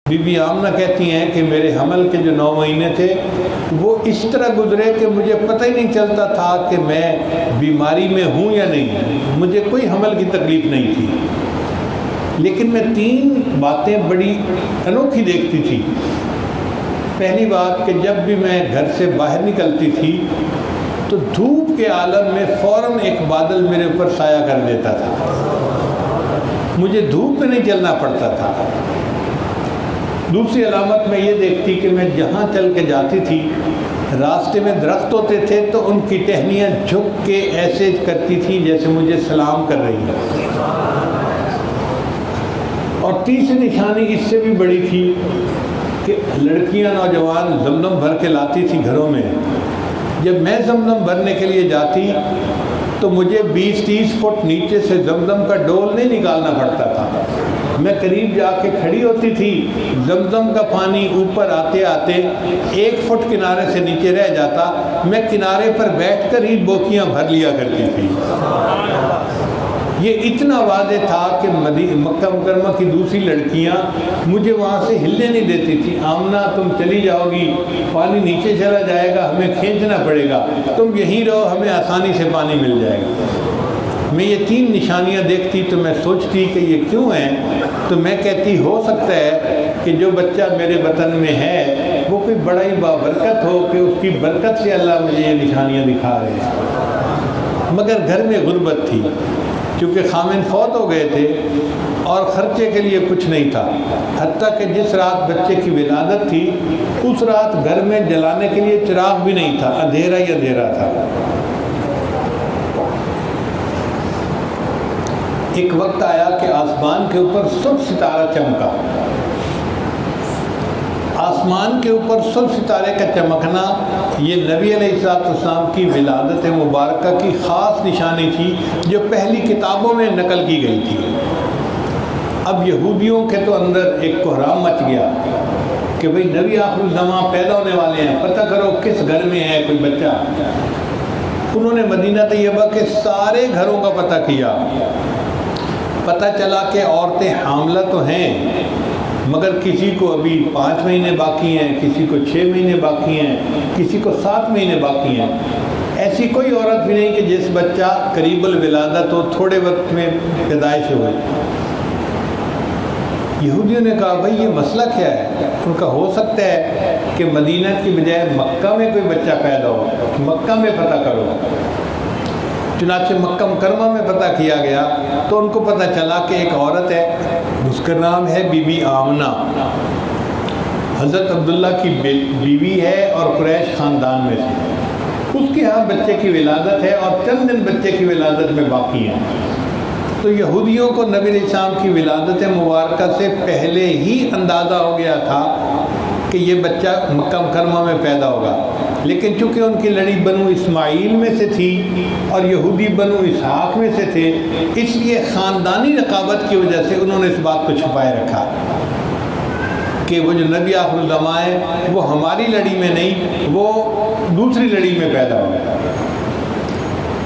Be be Amna کہتی ہیں کہ میرے حمل کے جو 9 مہینے تھے وہ اس طرح گزرے کہ مجھے پتہ ہی نہیں چلتا تھا کہ میں بیماری میں ہوں یا نہیں. مجھے کوئی حمل کی تکلیف نہیں تھی، لیکن میں 3 باتیں بڑی انوکھی دیکھتی تھی. پہلی بات کہ جب بھی میں گھر سے باہر نکلتی تھی تو دھوپ کے عالم میں فوراً ایک بادل میرے اوپر سایہ کر دیتا تھا. مجھے دھوپ میں نہیں چلنا پڑتا تھا. دوسری علامت میں یہ دیکھتی کہ میں جہاں چل کے جاتی تھی راستے میں درخت ہوتے تھے تو ان کی ٹہنیاں جھک کے ایسے کرتی تھیں جیسے مجھے سلام کر رہی ہیں. اور تیسری نشانی اس سے بھی بڑی تھی کہ لڑکیاں نوجوان زمزم بھر کے لاتی تھیں گھروں میں. جب میں زمزم بھرنے کے لیے جاتی تو مجھے 20-30 فٹ نیچے سے زمزم کا ڈول نہیں نکالنا پڑتا تھا. میں قریب جا کے کھڑی ہوتی تھی، زمزم کا پانی اوپر آتے آتے 1 فٹ کنارے سے نیچے رہ جاتا. میں کنارے پر بیٹھ کر ہی بوکیاں بھر لیا کرتی تھی. یہ اتنا واضح تھا کہ مکہ مکرمہ کی دوسری لڑکیاں مجھے وہاں سے ہلنے نہیں دیتی تھی. آمنہ تم چلی جاؤ گی، پانی نیچے چلا جائے گا، ہمیں کھینچنا پڑے گا، تم یہیں رہو، ہمیں آسانی سے پانی مل جائے گا. میں یہ 3 نشانیاں دیکھتی تو میں سوچتی کہ یہ کیوں ہیں. تو میں کہتی ہو سکتا ہے کہ جو بچہ میرے وطن میں ہے وہ کوئی بڑا ہی بابرکت ہو کہ اس کی برکت سے اللہ مجھے یہ نشانیاں دکھا رہے ہیں. مگر گھر میں غربت تھی، چونکہ خامن فوت ہو گئے تھے اور خرچے کے لیے کچھ نہیں تھا. حتیٰ کہ جس رات بچے کی ولادت تھی اس رات گھر میں جلانے کے لیے چراغ بھی نہیں تھا، اندھیرا ہی اندھیرا تھا. ایک وقت آیا کہ آسمان کے اوپر سرخ ستارہ چمکا. آسمان کے اوپر سرخ ستارے کا چمکنا یہ نبی علیہ السلام کی ولادت مبارکہ کی خاص نشانی تھی جو پہلی کتابوں میں نقل کی گئی تھی. اب یہودیوں کے تو اندر ایک کوہرام مچ گیا کہ بھئی نبی آخر الزمان پیدا ہونے والے ہیں، پتہ کرو کس گھر میں ہے کوئی بچہ. انہوں نے مدینہ طیبہ کے سارے گھروں کا پتہ کیا. پتہ چلا کہ عورتیں حاملہ تو ہیں مگر کسی کو ابھی 5 مہینے باقی ہیں، کسی کو 6 مہینے باقی ہیں، کسی کو 7 مہینے باقی ہیں. ایسی کوئی عورت بھی نہیں کہ جس بچہ قریب الولادت ہو، تھوڑے وقت میں پیدائش ہوئے. یہودیوں نے کہا بھائی یہ مسئلہ کیا ہے؟ ان کا ہو سکتا ہے کہ مدینہ کی بجائے مکہ میں کوئی بچہ پیدا ہو، مکہ میں پتہ کرو. چنانچہ مکہ مکرمہ میں پتہ کیا گیا تو ان کو پتہ چلا کہ ایک عورت ہے، اس کا نام ہے بی بی آمنہ، حضرت عبداللہ کی بیوی ہے اور قریش خاندان میں سے. اس کے ہاں بچے کی ولادت ہے اور چند دن بچے کی ولادت میں باقی ہیں. تو یہودیوں کو نبی علیہ السلام کی ولادت مبارکہ سے پہلے ہی اندازہ ہو گیا تھا کہ یہ بچہ مکہ مکرمہ میں پیدا ہوگا. لیکن چونکہ ان کی لڑی بنو اسماعیل میں سے تھی اور یہودی بنو اسحاق میں سے تھے، اس لیے خاندانی رقابت کی وجہ سے انہوں نے اس بات کو چھپائے رکھا کہ وہ جو نبی آخر الزمان ہے وہ ہماری لڑی میں نہیں، وہ دوسری لڑی میں پیدا ہوا.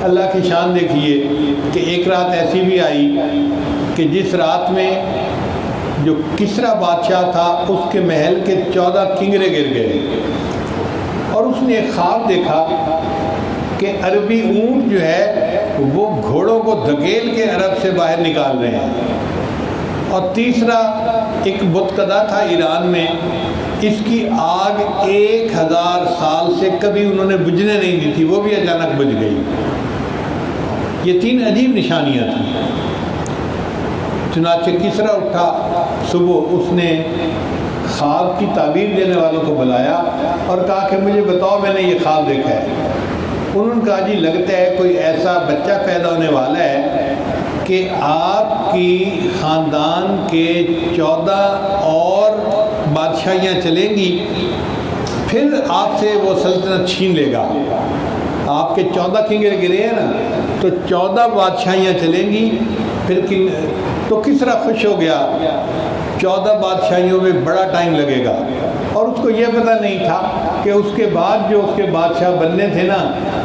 اللہ کی شان دیکھیے کہ ایک رات ایسی بھی آئی کہ جس رات میں جو کسرا بادشاہ تھا اس کے محل کے 14 کنگرے گر گئے اور اس نے ایک خواب دیکھا کہ عربی اونٹ جو ہے وہ گھوڑوں کو دھکیل کے عرب سے باہر نکال رہے ہیں. اور تیسرا ایک بتکدہ تھا ایران میں، اس کی آگ 1000 سال سے کبھی انہوں نے بجھنے نہیں دی تھی، وہ بھی اچانک بجھ گئی. یہ 3 عجیب نشانیاں تھیں. چنانچہ کسرا اٹھا صبح، اس نے خواب کی تعبیر دینے والوں کو بلایا اور کہا کہ مجھے بتاؤ میں نے یہ خواب دیکھا ہے. انہوں نے کہا جی لگتا ہے کوئی ایسا بچہ پیدا ہونے والا ہے کہ آپ کی خاندان کے 14 اور بادشاہیاں چلیں گی، پھر آپ سے وہ سلطنت چھین لے گا. آپ کے 14 کنگرے گرے ہیں نا، تو 14 بادشاہیاں چلیں گی. پھر تو کسرا خوش ہو گیا 14 بادشاہیوں میں بڑا ٹائم لگے گا، اور اس کو یہ پتہ نہیں تھا کہ اس کے بعد جو اس کے بادشاہ بننے تھے نا،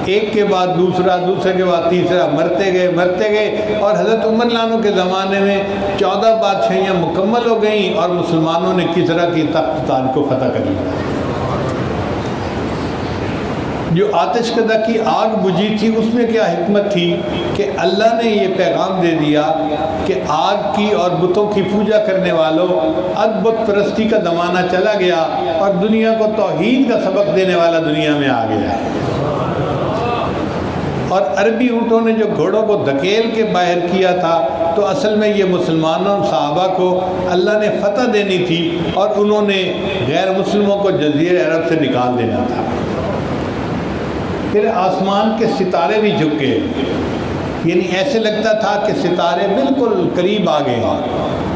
ایک کے بعد دوسرا، دوسرے کے بعد تیسرا، مرتے گئے، اور حضرت عمر لانو کے زمانے میں 14 بادشاہیاں مکمل ہو گئیں اور مسلمانوں نے کسرا کی تخت تاج کو فتح کر لیا۔ جو آتش کدہ کی آگ بجھی تھی، اس میں کیا حکمت تھی کہ اللہ نے یہ پیغام دے دیا کہ آگ کی اور بتوں کی پوجا کرنے والوں، اب بت پرستی کا زمانہ چلا گیا اور دنیا کو توحید کا سبق دینے والا دنیا میں آ گیا ہے۔ اور عربی اونٹوں نے جو گھوڑوں کو دھکیل کے باہر کیا تھا، تو اصل میں یہ مسلمانوں صحابہ کو اللہ نے فتح دینی تھی، اور انہوں نے غیر مسلموں کو جزیرہ عرب سے نکال دینا تھا۔ پھر آسمان کے ستارے بھی جھک گئے، یعنی ایسے لگتا تھا کہ ستارے بالکل قریب آ گئے۔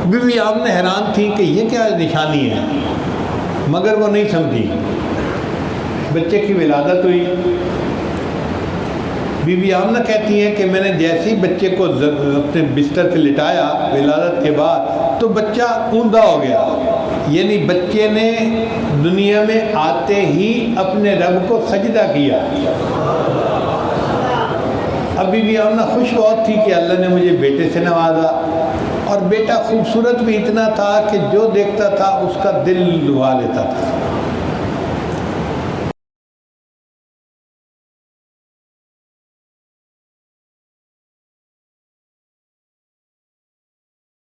بی بی آمنہ حیران تھی کہ یہ کیا نشانی ہے، مگر وہ نہیں سمجھی۔ بچے کی ولادت ہوئی، بی بی آمنہ کہتی ہیں کہ میں نے جیسے ہی بچے کو اپنے بستر پہ لٹایا ولادت کے بعد، تو بچہ اوندا ہو گیا، یعنی بچے نے دنیا میں آتے ہی اپنے رب کو سجدہ کیا۔ اب بی بی آمنہ خوش بہت تھی کہ اللہ نے مجھے بیٹے سے نوازا، اور بیٹا خوبصورت بھی اتنا تھا کہ جو دیکھتا تھا اس کا دل لبھا لیتا تھا۔